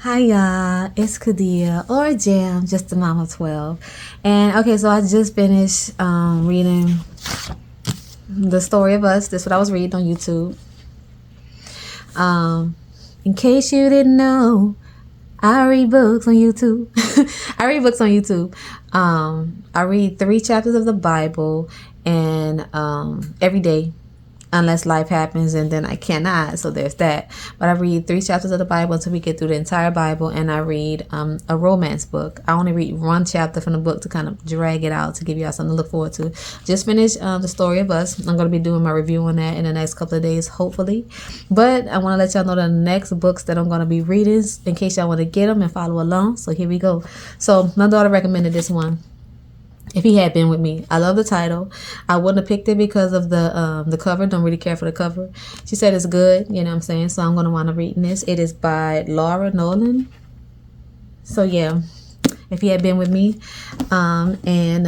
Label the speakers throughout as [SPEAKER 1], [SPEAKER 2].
[SPEAKER 1] Hi y'all, it's Kadia or J.A.M, just the mom of 12. And okay, so I just finished reading The Story of Us. This is what I was reading on YouTube. In case you didn't know, I read books on YouTube. I read books on YouTube. I read 3 chapters of the Bible and every day, unless life happens, and then I cannot, so there's that. But I read 3 chapters of the Bible until we get through the entire Bible, and I read a romance book. I only read 1 chapter from the book to kind of drag it out to give y'all something to look forward to. Just finished The Story of Us. I'm going to be doing my review on that in the next couple of days, hopefully. But I want to let y'all know the next books that I'm going to be reading in case y'all want to get them and follow along. So here we go. So my daughter recommended this one. If He Had Been With Me. I love the title. I wouldn't have picked it because of the cover. Don't really care for the cover. She said it's good, you know what I'm saying? So I'm going to want to read this. It is by Laura Nolan. So yeah, If He Had Been With Me. And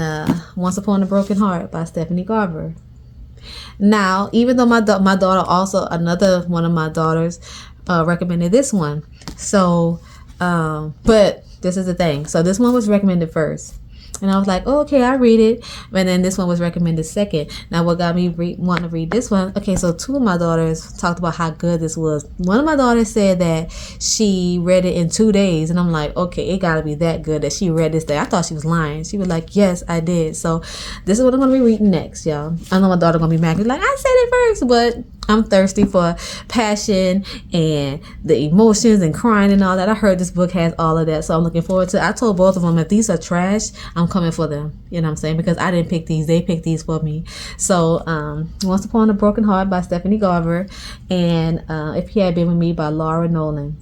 [SPEAKER 1] Once Upon a Broken Heart by Stephanie Garber. Now, even though my daughter also, another one of my daughters recommended this one. So, but this is the thing. So this one was recommended first. And I was like, oh, okay, I read it. And then this one was recommended second. Now, what got me wanting to read this one? Okay, so 2 of my daughters talked about how good this was. One of my daughters said that she read it in 2 days. And I'm like, okay, it got to be that good that she read this day. I thought she was lying. She was like, yes, I did. So this is what I'm going to be reading next, y'all. I know my daughter going to be mad. She's like, I said it first, but I'm thirsty for passion and the emotions and crying and all that. I heard this book has all of that, so I'm looking forward to it. I told both of them, if these are trash, I'm coming for them. You know what I'm saying? Because I didn't pick these. They picked these for me. So Once Upon a Broken Heart by Stephanie Garber and If He Had Been With Me by Laura Nolan.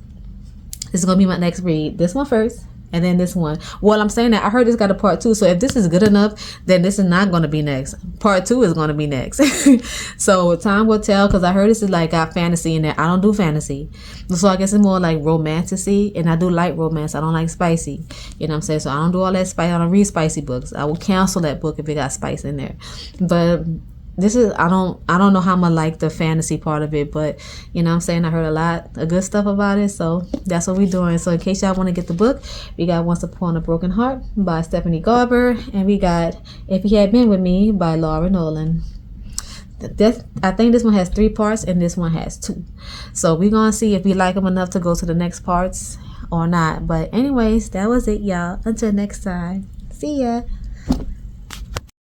[SPEAKER 1] This is going to be my next read. This one first. And then this one. Well, I'm saying that I heard this got a part 2. So if this is good enough, then this is not going to be next. Part 2 is going to be next. So time will tell, because I heard this is like got fantasy in there. I don't do fantasy. So I guess it's more like romantasy. And I do like romance. I don't like spicy. You know what I'm saying? So I don't do all that spice. I don't read spicy books. I will cancel that book if it got spice in there. But this is, I don't know how I'm gonna like the fantasy part of it, but you know what I'm saying, I heard a lot of good stuff about it, so that's what we're doing. So in case y'all want to get the book, we got Once Upon a Broken Heart by Stephanie Garber, and we got If He Had Been With Me by Laura Nolan. I think this one has 3 parts and this one has 2, so we're gonna see if we like them enough to go to the next parts or not. But anyways, that was it, y'all. Until next time, see ya.